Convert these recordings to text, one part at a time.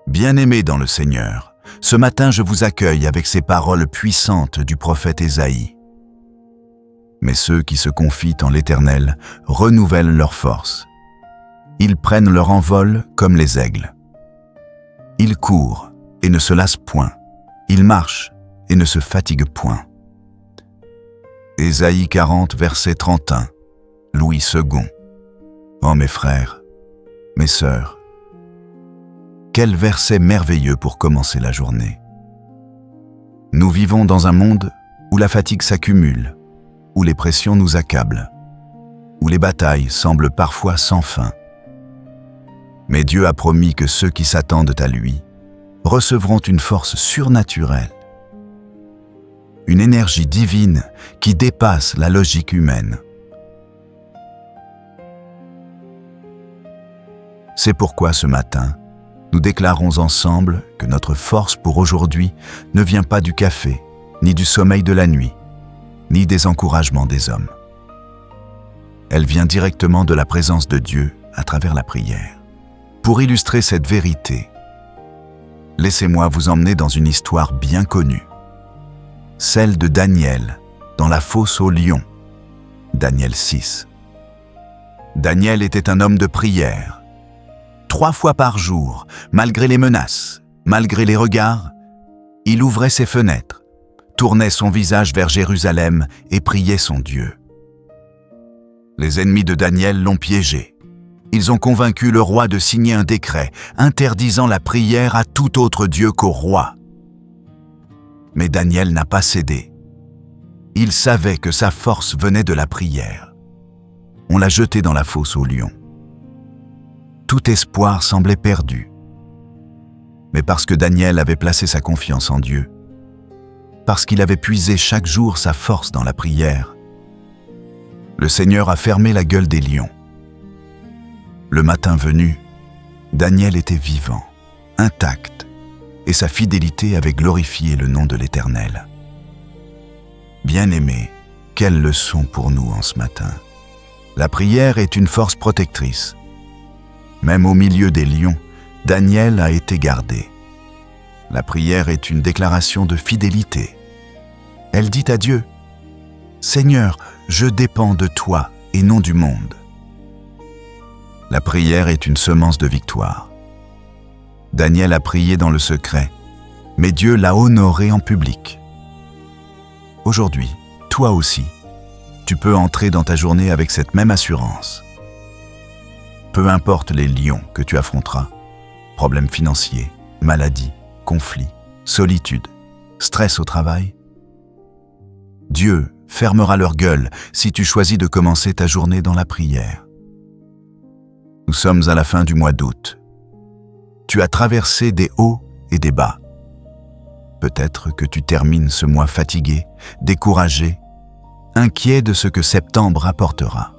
Bien-aimés dans le Seigneur, ce matin je vous accueille avec ces paroles puissantes du prophète Ésaïe. Mais ceux qui se confient en l'Éternel renouvellent leur force. Ils prennent leur envol comme les aigles. Ils courent et ne se lassent point. Ils marchent et ne se fatiguent point. Ésaïe 40, verset 31, Louis II. Oh mes frères, mes sœurs, quel verset merveilleux pour commencer la journée. Nous vivons dans un monde où la fatigue s'accumule, où les pressions nous accablent, où les batailles semblent parfois sans fin. Mais Dieu a promis que ceux qui s'attendent à lui recevront une force surnaturelle, une énergie divine qui dépasse la logique humaine. C'est pourquoi ce matin, nous déclarons ensemble que notre force pour aujourd'hui ne vient pas du café, ni du sommeil de la nuit, ni des encouragements des hommes. Elle vient directement de la présence de Dieu à travers la prière. Pour illustrer cette vérité, laissez-moi vous emmener dans une histoire bien connue, celle de Daniel dans la fosse aux lions, Daniel 6. Daniel était un homme de prière. 3 fois par jour, malgré les menaces, malgré les regards, il ouvrait ses fenêtres, tournait son visage vers Jérusalem et priait son Dieu. Les ennemis de Daniel l'ont piégé. Ils ont convaincu le roi de signer un décret interdisant la prière à tout autre Dieu qu'au roi. Mais Daniel n'a pas cédé. Il savait que sa force venait de la prière. On l'a jeté dans la fosse aux lions. Tout espoir semblait perdu. Mais parce que Daniel avait placé sa confiance en Dieu, parce qu'il avait puisé chaque jour sa force dans la prière, le Seigneur a fermé la gueule des lions. Le matin venu, Daniel était vivant, intact, et sa fidélité avait glorifié le nom de l'Éternel. Bien-aimés, quelle leçon pour nous en ce matin. La prière est une force protectrice. Même au milieu des lions, Daniel a été gardé. La prière est une déclaration de fidélité. Elle dit à Dieu, « Seigneur, je dépends de toi et non du monde. » La prière est une semence de victoire. Daniel a prié dans le secret, mais Dieu l'a honoré en public. Aujourd'hui, toi aussi, tu peux entrer dans ta journée avec cette même assurance. Peu importe les lions que tu affronteras, problèmes financiers, maladies, conflits, solitude, stress au travail, Dieu fermera leur gueule si tu choisis de commencer ta journée dans la prière. Nous sommes à la fin du mois d'août. Tu as traversé des hauts et des bas. Peut-être que tu termines ce mois fatigué, découragé, inquiet de ce que septembre apportera.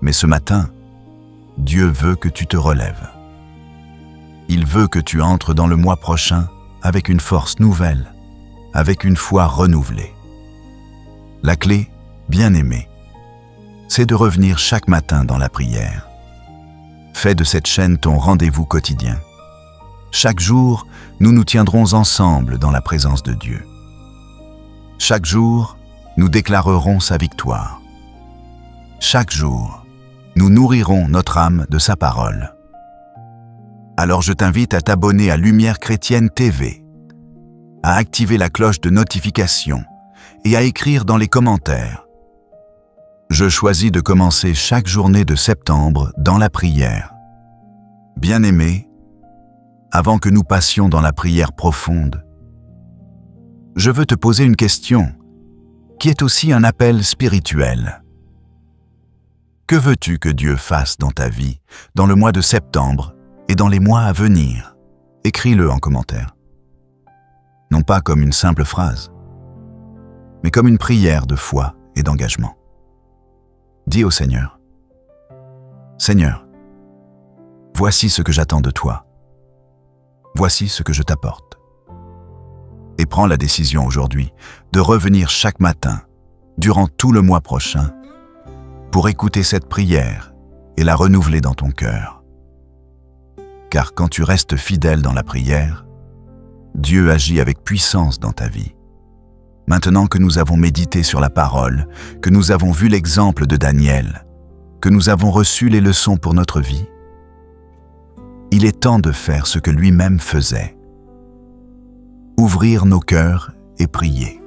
Mais ce matin, Dieu veut que tu te relèves. Il veut que tu entres dans le mois prochain avec une force nouvelle, avec une foi renouvelée. La clé, bien-aimé, c'est de revenir chaque matin dans la prière. Fais de cette chaîne ton rendez-vous quotidien. Chaque jour, nous nous tiendrons ensemble dans la présence de Dieu. Chaque jour, nous déclarerons sa victoire. Chaque jour, nous nourrirons notre âme de sa parole. Alors je t'invite à t'abonner à Lumière Chrétienne TV, à activer la cloche de notification et à écrire dans les commentaires. Je choisis de commencer chaque journée de septembre dans la prière. Bien-aimés, avant que nous passions dans la prière profonde, je veux te poser une question qui est aussi un appel spirituel. Que veux-tu que Dieu fasse dans ta vie, dans le mois de septembre et dans les mois à venir? Écris-le en commentaire. Non pas comme une simple phrase, mais comme une prière de foi et d'engagement. Dis au Seigneur, « Seigneur, voici ce que j'attends de toi. Voici ce que je t'apporte. » Et prends la décision aujourd'hui de revenir chaque matin, durant tout le mois prochain, pour écouter cette prière et la renouveler dans ton cœur. car quand tu restes fidèle dans la prière, Dieu agit avec puissance dans ta vie. Maintenant que nous avons médité sur la parole, que nous avons vu l'exemple de Daniel, que nous avons reçu les leçons pour notre vie, il est temps de faire ce que lui-même faisait. Ouvrir nos cœurs et prier.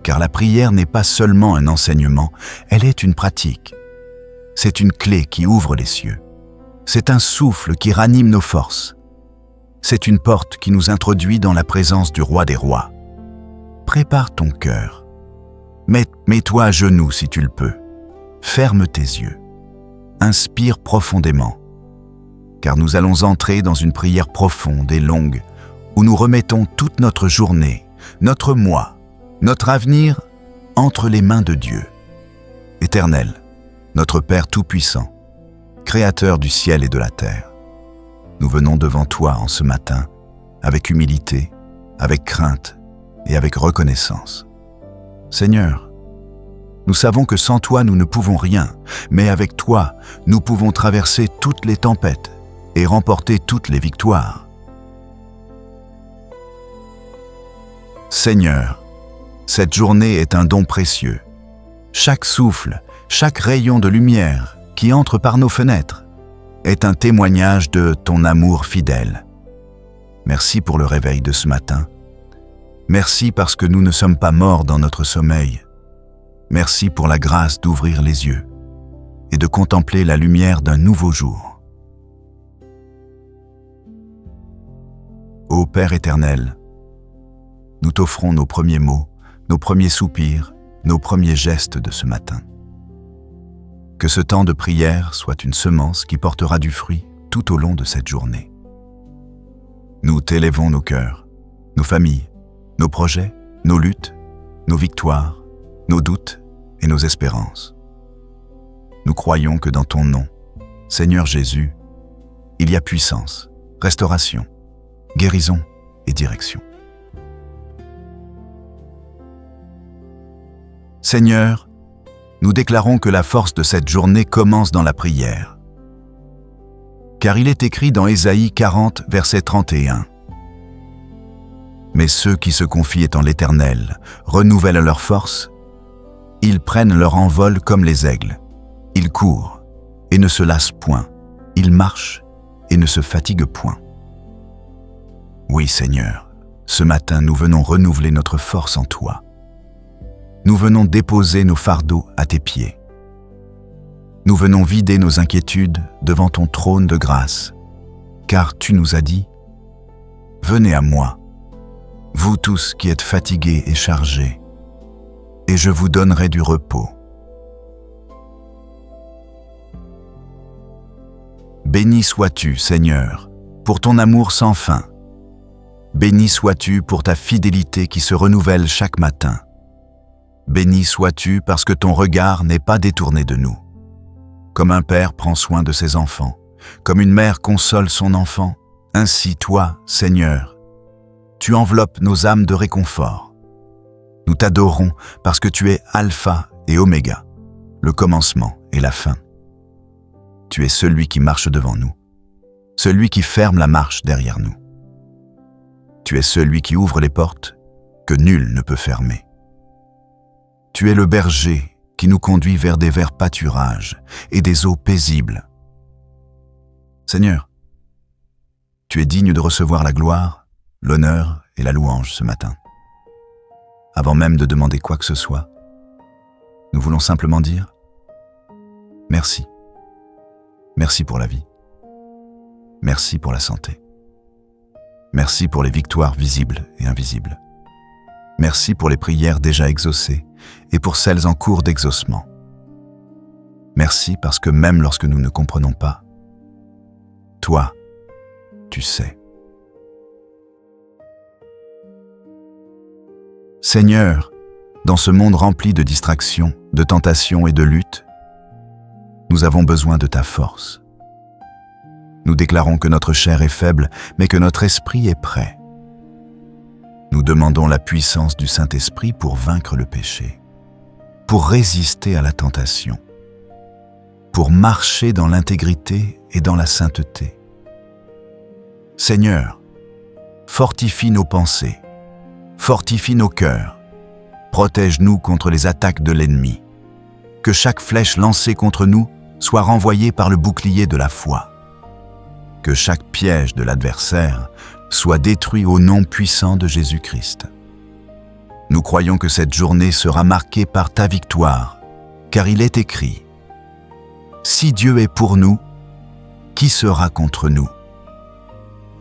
Car la prière n'est pas seulement un enseignement, elle est une pratique. C'est une clé qui ouvre les cieux. C'est un souffle qui ranime nos forces. C'est une porte qui nous introduit dans la présence du roi des rois. Prépare ton cœur. Mets-toi à genoux si tu le peux. Ferme tes yeux. Inspire profondément. Car nous allons entrer dans une prière profonde et longue où nous remettons toute notre journée, notre mois, notre avenir entre les mains de Dieu. Éternel, notre Père Tout-Puissant, Créateur du ciel et de la terre, nous venons devant toi en ce matin avec humilité, avec crainte et avec reconnaissance. Seigneur, nous savons que sans toi nous ne pouvons rien, mais avec toi nous pouvons traverser toutes les tempêtes et remporter toutes les victoires. Seigneur, cette journée est un don précieux. Chaque souffle, chaque rayon de lumière qui entre par nos fenêtres est un témoignage de ton amour fidèle. Merci pour le réveil de ce matin. Merci parce que nous ne sommes pas morts dans notre sommeil. Merci pour la grâce d'ouvrir les yeux et de contempler la lumière d'un nouveau jour. Ô Père éternel, nous t'offrons nos premiers mots, nos premiers soupirs, nos premiers gestes de ce matin. Que ce temps de prière soit une semence qui portera du fruit tout au long de cette journée. Nous t'élèvons nos cœurs, nos familles, nos projets, nos luttes, nos victoires, nos doutes et nos espérances. Nous croyons que dans ton nom, Seigneur Jésus, il y a puissance, restauration, guérison et direction. Seigneur, nous déclarons que la force de cette journée commence dans la prière. Car il est écrit dans Ésaïe 40, verset 31. « Mais ceux qui se confient en l'Éternel renouvellent leur force, ils prennent leur envol comme les aigles, ils courent et ne se lassent point, ils marchent et ne se fatiguent point. » Oui, Seigneur, ce matin nous venons renouveler notre force en toi. Nous venons déposer nos fardeaux à tes pieds. Nous venons vider nos inquiétudes devant ton trône de grâce, car tu nous as dit « Venez à moi, vous tous qui êtes fatigués et chargés, et je vous donnerai du repos. » Béni sois-tu, Seigneur, pour ton amour sans fin. Béni sois-tu pour ta fidélité qui se renouvelle chaque matin. Béni sois-tu parce que ton regard n'est pas détourné de nous. Comme un père prend soin de ses enfants, comme une mère console son enfant, ainsi toi, Seigneur, tu enveloppes nos âmes de réconfort. Nous t'adorons parce que tu es Alpha et Oméga, le commencement et la fin. Tu es celui qui marche devant nous, celui qui ferme la marche derrière nous. Tu es celui qui ouvre les portes que nul ne peut fermer. Tu es le berger qui nous conduit vers des verts pâturages et des eaux paisibles. Seigneur, tu es digne de recevoir la gloire, l'honneur et la louange ce matin. Avant même de demander quoi que ce soit, nous voulons simplement dire merci. Merci pour la vie. Merci pour la santé. Merci pour les victoires visibles et invisibles. Merci pour les prières déjà exaucées et pour celles en cours d'exaucement. Merci parce que même lorsque nous ne comprenons pas, toi, tu sais. Seigneur, dans ce monde rempli de distractions, de tentations et de luttes, nous avons besoin de ta force. Nous déclarons que notre chair est faible, mais que notre esprit est prêt. Nous demandons la puissance du Saint-Esprit pour vaincre le péché, pour résister à la tentation, pour marcher dans l'intégrité et dans la sainteté, Seigneur, fortifie nos pensées, fortifie nos cœurs, protège-nous contre les attaques de l'ennemi. Que chaque flèche lancée contre nous soit renvoyée par le bouclier de la foi. Que chaque piège de l'adversaire soit détruit au nom puissant de Jésus-Christ. Nous croyons que cette journée sera marquée par ta victoire, car il est écrit : si Dieu est pour nous, qui sera contre nous ?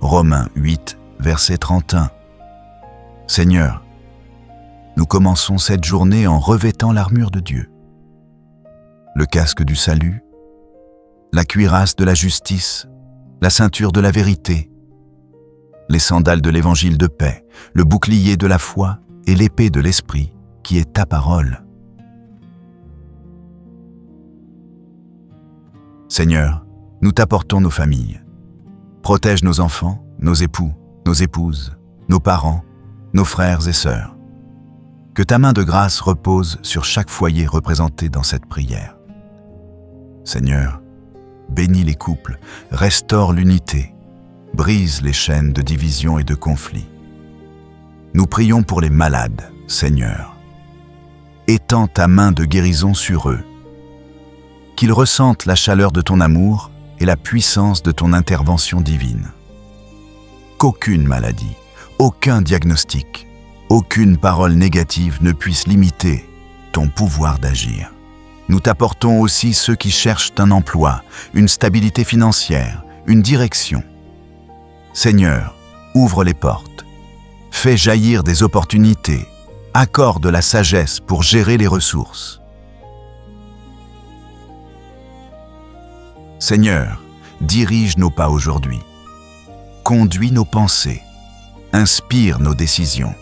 Romains 8, verset 31. Seigneur, nous commençons cette journée en revêtant l'armure de Dieu. Le casque du salut, la cuirasse de la justice, la ceinture de la vérité, les sandales de l'évangile de paix, le bouclier de la foi et l'épée de l'esprit, qui est ta parole. Seigneur, nous t'apportons nos familles. Protège nos enfants, nos époux, nos épouses, nos parents, nos frères et sœurs. Que ta main de grâce repose sur chaque foyer représenté dans cette prière. Seigneur, bénis les couples, restaure l'unité, brise les chaînes de division et de conflit. Nous prions pour les malades, Seigneur. Étends ta main de guérison sur eux. Qu'ils ressentent la chaleur de ton amour et la puissance de ton intervention divine. Qu'aucune maladie, aucun diagnostic, aucune parole négative ne puisse limiter ton pouvoir d'agir. Nous t'apportons aussi ceux qui cherchent un emploi, une stabilité financière, une direction. Seigneur, ouvre les portes, fais jaillir des opportunités, accorde la sagesse pour gérer les ressources. Seigneur, dirige nos pas aujourd'hui, conduis nos pensées, inspire nos décisions,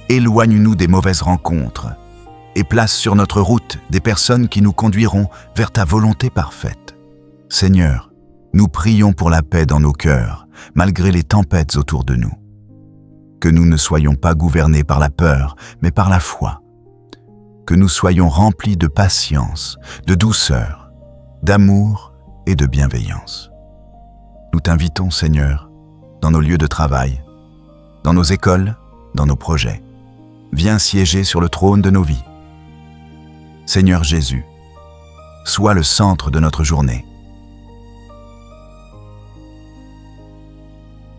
éloigne-nous des mauvaises rencontres et place sur notre route des personnes qui nous conduiront vers ta volonté parfaite. Seigneur, nous prions pour la paix dans nos cœurs, malgré les tempêtes autour de nous. Que nous ne soyons pas gouvernés par la peur, mais par la foi. Que nous soyons remplis de patience, de douceur, d'amour et de bienveillance. Nous t'invitons, Seigneur, dans nos lieux de travail, dans nos écoles, dans nos projets. Viens siéger sur le trône de nos vies. Seigneur Jésus, sois le centre de notre journée.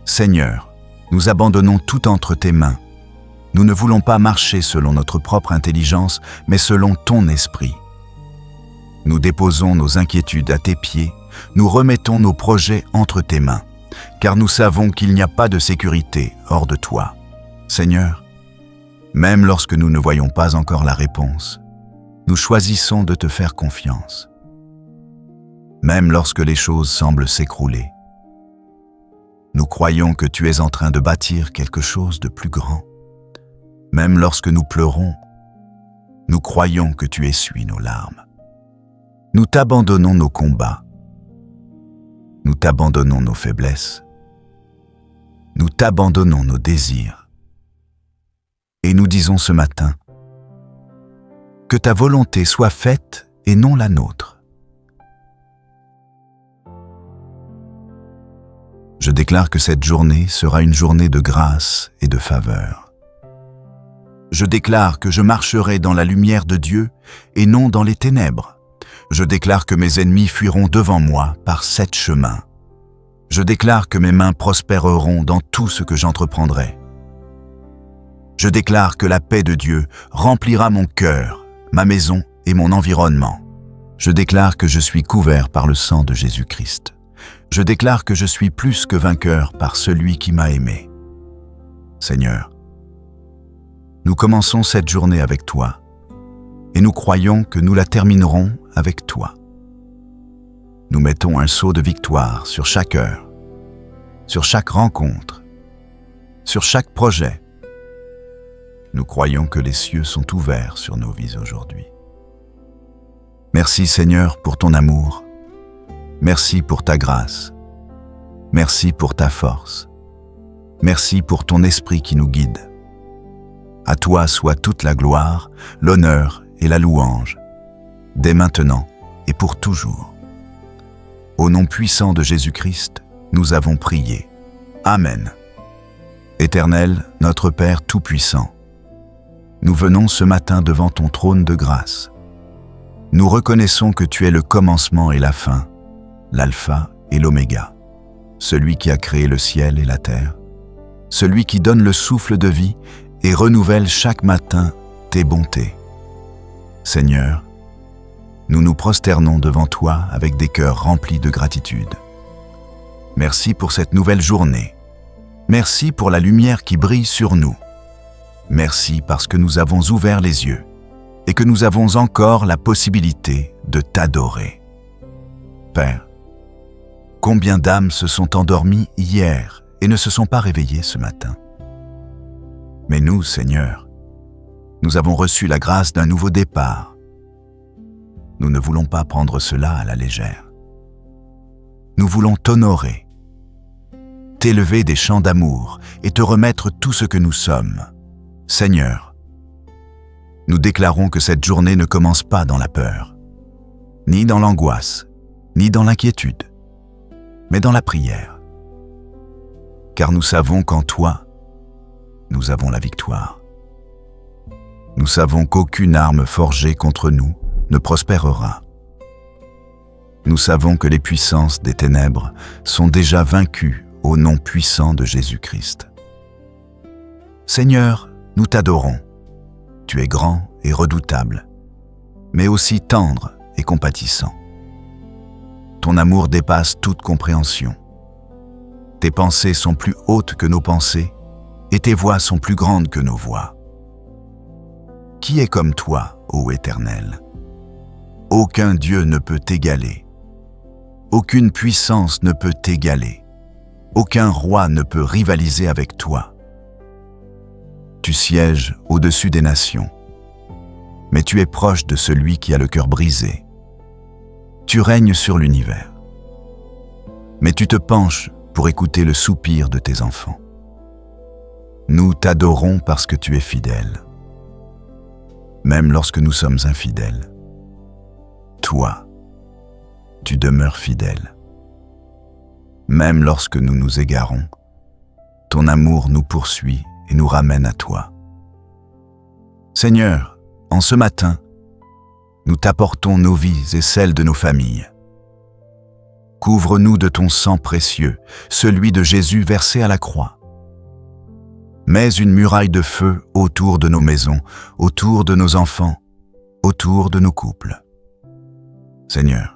Seigneur, nous abandonnons tout entre tes mains. Nous ne voulons pas marcher selon notre propre intelligence, mais selon ton esprit. Nous déposons nos inquiétudes à tes pieds, nous remettons nos projets entre tes mains, car nous savons qu'il n'y a pas de sécurité hors de toi. Seigneur, même lorsque nous ne voyons pas encore la réponse, nous choisissons de te faire confiance. Même lorsque les choses semblent s'écrouler, nous croyons que tu es en train de bâtir quelque chose de plus grand. Même lorsque nous pleurons, nous croyons que tu essuies nos larmes. Nous t'abandonnons nos combats. Nous t'abandonnons nos faiblesses. Nous t'abandonnons nos désirs. Et nous disons ce matin, que ta volonté soit faite et non la nôtre. Je déclare que cette journée sera une journée de grâce et de faveur. Je déclare que je marcherai dans la lumière de Dieu et non dans les ténèbres. Je déclare que mes ennemis fuiront devant moi par 7 chemins. Je déclare que mes mains prospéreront dans tout ce que j'entreprendrai. Je déclare que la paix de Dieu remplira mon cœur, ma maison et mon environnement. Je déclare que je suis couvert par le sang de Jésus-Christ. Je déclare que je suis plus que vainqueur par celui qui m'a aimé. Seigneur, nous commençons cette journée avec toi et nous croyons que nous la terminerons avec toi. Nous mettons un sceau de victoire sur chaque heure, sur chaque rencontre, sur chaque projet. Nous croyons que les cieux sont ouverts sur nos vies aujourd'hui. Merci Seigneur pour ton amour. Merci pour ta grâce. Merci pour ta force. Merci pour ton esprit qui nous guide. À toi soit toute la gloire, l'honneur et la louange, dès maintenant et pour toujours. Au nom puissant de Jésus-Christ, nous avons prié. Amen. Éternel, notre Père Tout-Puissant, nous venons ce matin devant ton trône de grâce. Nous reconnaissons que tu es le commencement et la fin, l'alpha et l'oméga, celui qui a créé le ciel et la terre, celui qui donne le souffle de vie et renouvelle chaque matin tes bontés. Seigneur, nous nous prosternons devant toi avec des cœurs remplis de gratitude. Merci pour cette nouvelle journée. Merci pour la lumière qui brille sur nous. Merci parce que nous avons ouvert les yeux et que nous avons encore la possibilité de t'adorer. Père, combien d'âmes se sont endormies hier et ne se sont pas réveillées ce matin? Mais nous, Seigneur, nous avons reçu la grâce d'un nouveau départ. Nous ne voulons pas prendre cela à la légère. Nous voulons t'honorer, t'élever des chants d'amour et te remettre tout ce que nous sommes. Seigneur, nous déclarons que cette journée ne commence pas dans la peur, ni dans l'angoisse, ni dans l'inquiétude, mais dans la prière. Car nous savons qu'en toi, nous avons la victoire. Nous savons qu'aucune arme forgée contre nous ne prospérera. Nous savons que les puissances des ténèbres sont déjà vaincues au nom puissant de Jésus-Christ. Seigneur, nous t'adorons. Tu es grand et redoutable, mais aussi tendre et compatissant. Ton amour dépasse toute compréhension. Tes pensées sont plus hautes que nos pensées, et tes voies sont plus grandes que nos voies. Qui est comme toi, ô Éternel? Aucun Dieu ne peut t'égaler. Aucune puissance ne peut t'égaler. Aucun roi ne peut rivaliser avec toi. Tu sièges au-dessus des nations, mais tu es proche de celui qui a le cœur brisé. Tu règnes sur l'univers, mais tu te penches pour écouter le soupir de tes enfants. Nous t'adorons parce que tu es fidèle. Même lorsque nous sommes infidèles, toi, tu demeures fidèle. Même lorsque nous nous égarons, ton amour nous poursuit et nous ramène à toi. Seigneur, en ce matin, nous t'apportons nos vies et celles de nos familles. Couvre-nous de ton sang précieux, celui de Jésus versé à la croix. Mets une muraille de feu autour de nos maisons, autour de nos enfants, autour de nos couples. Seigneur,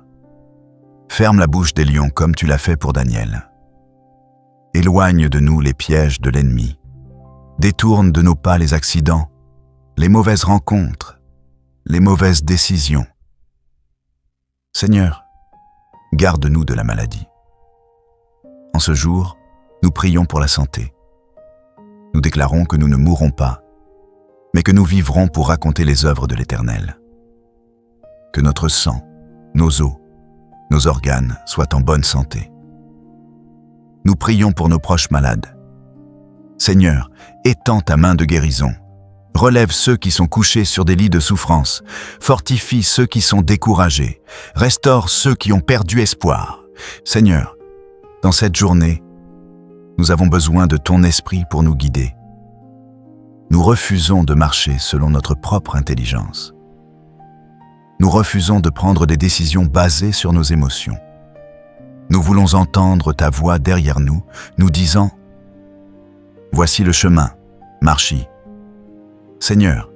ferme la bouche des lions comme tu l'as fait pour Daniel. Éloigne de nous les pièges de l'ennemi. Détourne de nos pas les accidents, les mauvaises rencontres, les mauvaises décisions. Seigneur, garde-nous de la maladie. En ce jour, nous prions pour la santé. Nous déclarons que nous ne mourrons pas, mais que nous vivrons pour raconter les œuvres de l'Éternel. Que notre sang, nos os, nos organes soient en bonne santé. Nous prions pour nos proches malades. Seigneur, étends ta main de guérison. Relève ceux qui sont couchés sur des lits de souffrance. Fortifie ceux qui sont découragés. Restaure ceux qui ont perdu espoir. Seigneur, dans cette journée, nous avons besoin de ton esprit pour nous guider. Nous refusons de marcher selon notre propre intelligence. Nous refusons de prendre des décisions basées sur nos émotions. Nous voulons entendre ta voix derrière nous, nous disant « Voici le chemin, marche-y ». Seigneur,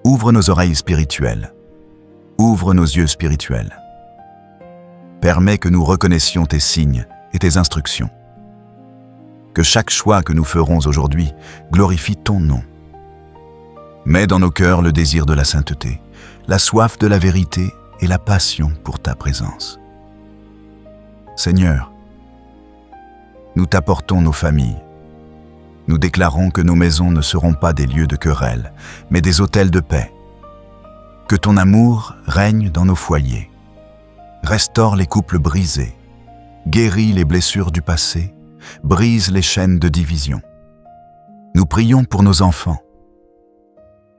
ouvre nos oreilles spirituelles, ouvre nos yeux spirituels. Permets que nous reconnaissions tes signes et tes instructions. Que chaque choix que nous ferons aujourd'hui glorifie ton nom. Mets dans nos cœurs le désir de la sainteté, la soif de la vérité et la passion pour ta présence. Seigneur, nous t'apportons nos familles. Nous déclarons que nos maisons ne seront pas des lieux de querelle, mais des hôtels de paix. Que ton amour règne dans nos foyers. Restaure les couples brisés, guéris les blessures du passé, brise les chaînes de division. Nous prions pour nos enfants.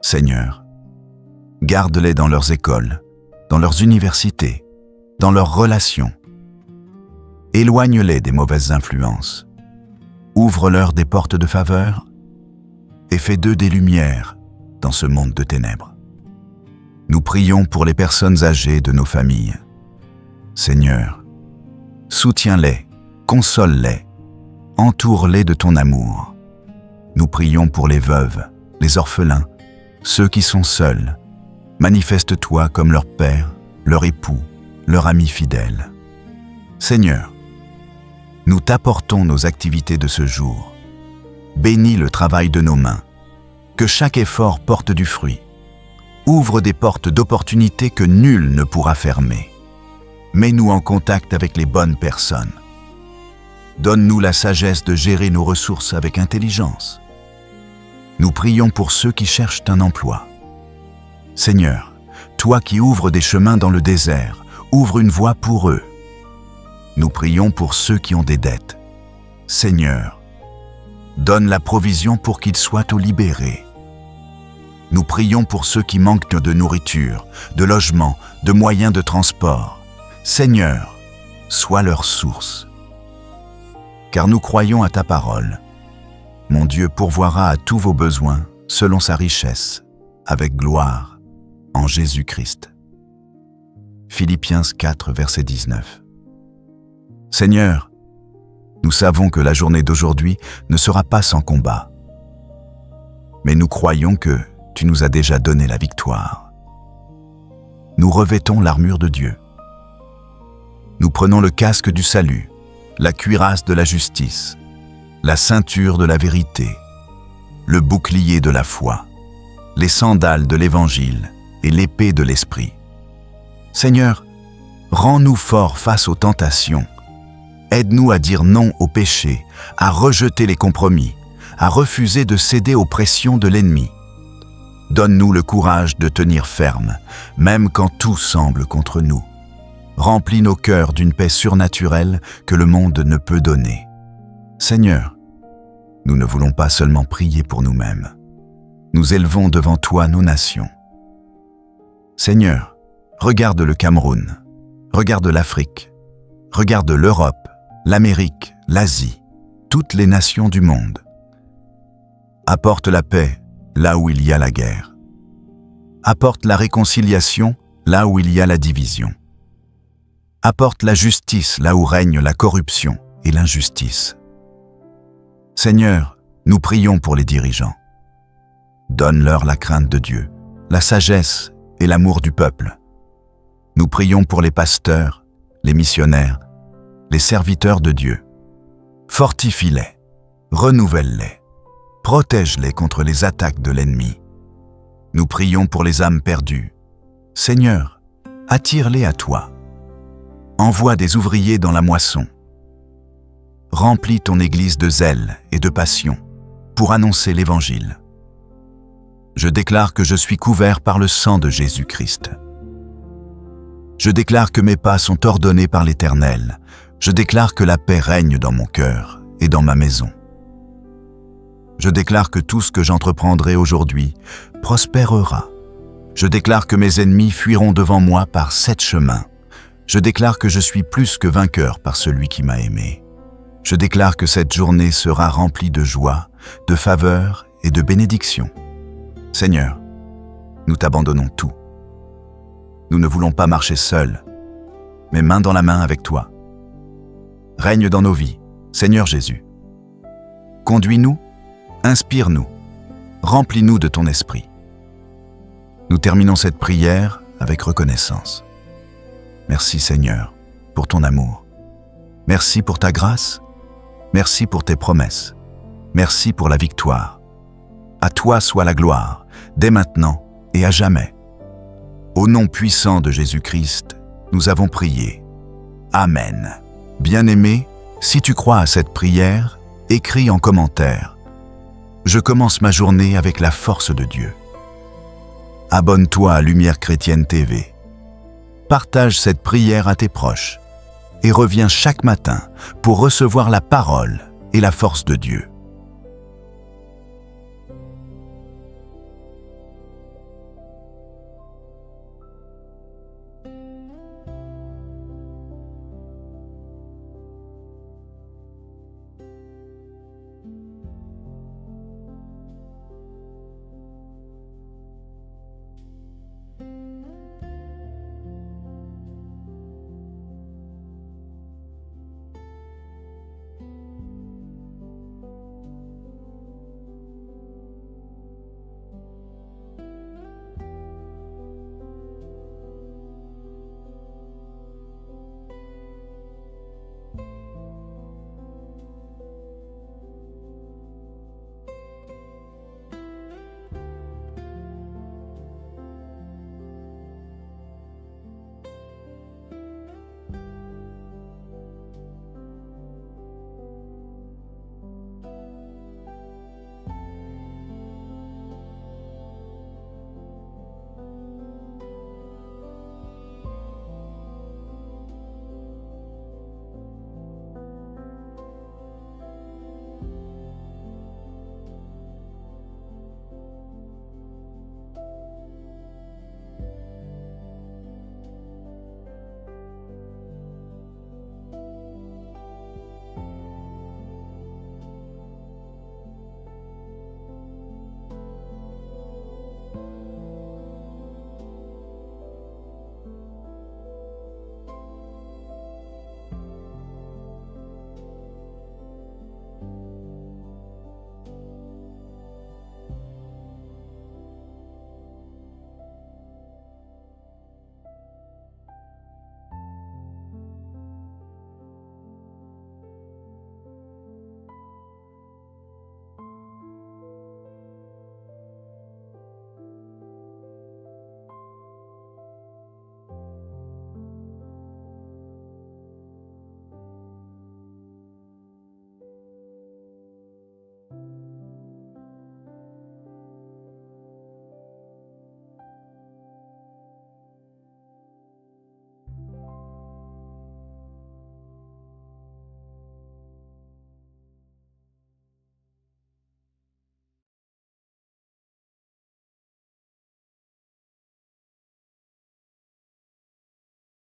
Seigneur, garde-les dans leurs écoles, dans leurs universités, dans leurs relations. Éloigne-les des mauvaises influences. Ouvre-leur des portes de faveur et fais d'eux des lumières dans ce monde de ténèbres. Nous prions pour les personnes âgées de nos familles. Seigneur, soutiens-les, console-les, entoure-les de ton amour. Nous prions pour les veuves, les orphelins, ceux qui sont seuls. Manifeste-toi comme leur père, leur époux, leur ami fidèle. Seigneur, nous t'apportons nos activités de ce jour. Bénis le travail de nos mains. Que chaque effort porte du fruit. Ouvre des portes d'opportunités que nul ne pourra fermer. Mets-nous en contact avec les bonnes personnes. Donne-nous la sagesse de gérer nos ressources avec intelligence. Nous prions pour ceux qui cherchent un emploi. Seigneur, toi qui ouvres des chemins dans le désert, ouvre une voie pour eux. Nous prions pour ceux qui ont des dettes. Seigneur, donne la provision pour qu'ils soient libérés. Nous prions pour ceux qui manquent de nourriture, de logement, de moyens de transport. Seigneur, sois leur source. Car nous croyons à ta parole. Mon Dieu pourvoira à tous vos besoins selon sa richesse, avec gloire, en Jésus-Christ. Philippiens 4, verset 19. Seigneur, nous savons que la journée d'aujourd'hui ne sera pas sans combat. Mais nous croyons que tu nous as déjà donné la victoire. Nous revêtons l'armure de Dieu. Nous prenons le casque du salut, la cuirasse de la justice, la ceinture de la vérité, le bouclier de la foi, les sandales de l'Évangile et l'épée de l'Esprit. Seigneur, rends-nous forts face aux tentations. Aide-nous à dire non au péché, à rejeter les compromis, à refuser de céder aux pressions de l'ennemi. Donne-nous le courage de tenir ferme, même quand tout semble contre nous. Remplis nos cœurs d'une paix surnaturelle que le monde ne peut donner. Seigneur, nous ne voulons pas seulement prier pour nous-mêmes. Nous élevons devant toi nos nations. Seigneur, regarde le Cameroun, regarde l'Afrique, regarde l'Europe, l'Amérique, l'Asie, toutes les nations du monde. Apporte la paix là où il y a la guerre. Apporte la réconciliation là où il y a la division. Apporte la justice là où règne la corruption et l'injustice. Seigneur, nous prions pour les dirigeants. Donne-leur la crainte de Dieu, la sagesse et l'amour du peuple. Nous prions pour les pasteurs, les missionnaires, les serviteurs de Dieu. Fortifie-les, renouvelle-les, protège-les contre les attaques de l'ennemi. Nous prions pour les âmes perdues. Seigneur, attire-les à toi. Envoie des ouvriers dans la moisson. Remplis ton Église de zèle et de passion pour annoncer l'Évangile. Je déclare que je suis couvert par le sang de Jésus-Christ. Je déclare que mes pas sont ordonnés par l'Éternel. Je déclare que la paix règne dans mon cœur et dans ma maison. Je déclare que tout ce que j'entreprendrai aujourd'hui prospérera. Je déclare que mes ennemis fuiront devant moi par 7 chemins. Je déclare que je suis plus que vainqueur par celui qui m'a aimé. Je déclare que cette journée sera remplie de joie, de faveur et de bénédiction. Seigneur, nous t'abandonnons tout. Nous ne voulons pas marcher seuls, mais main dans la main avec toi. Règne dans nos vies, Seigneur Jésus. Conduis-nous, inspire-nous, remplis-nous de ton esprit. Nous terminons cette prière avec reconnaissance. Merci Seigneur pour ton amour. Merci pour ta grâce. Merci pour tes promesses. Merci pour la victoire. À toi soit la gloire, dès maintenant et à jamais. Au nom puissant de Jésus-Christ, nous avons prié. Amen. Bien-aimé, si tu crois à cette prière, écris en commentaire. Je commence ma journée avec la force de Dieu. Abonne-toi à Lumière Chrétienne TV. Partage cette prière à tes proches et reviens chaque matin pour recevoir la parole et la force de Dieu.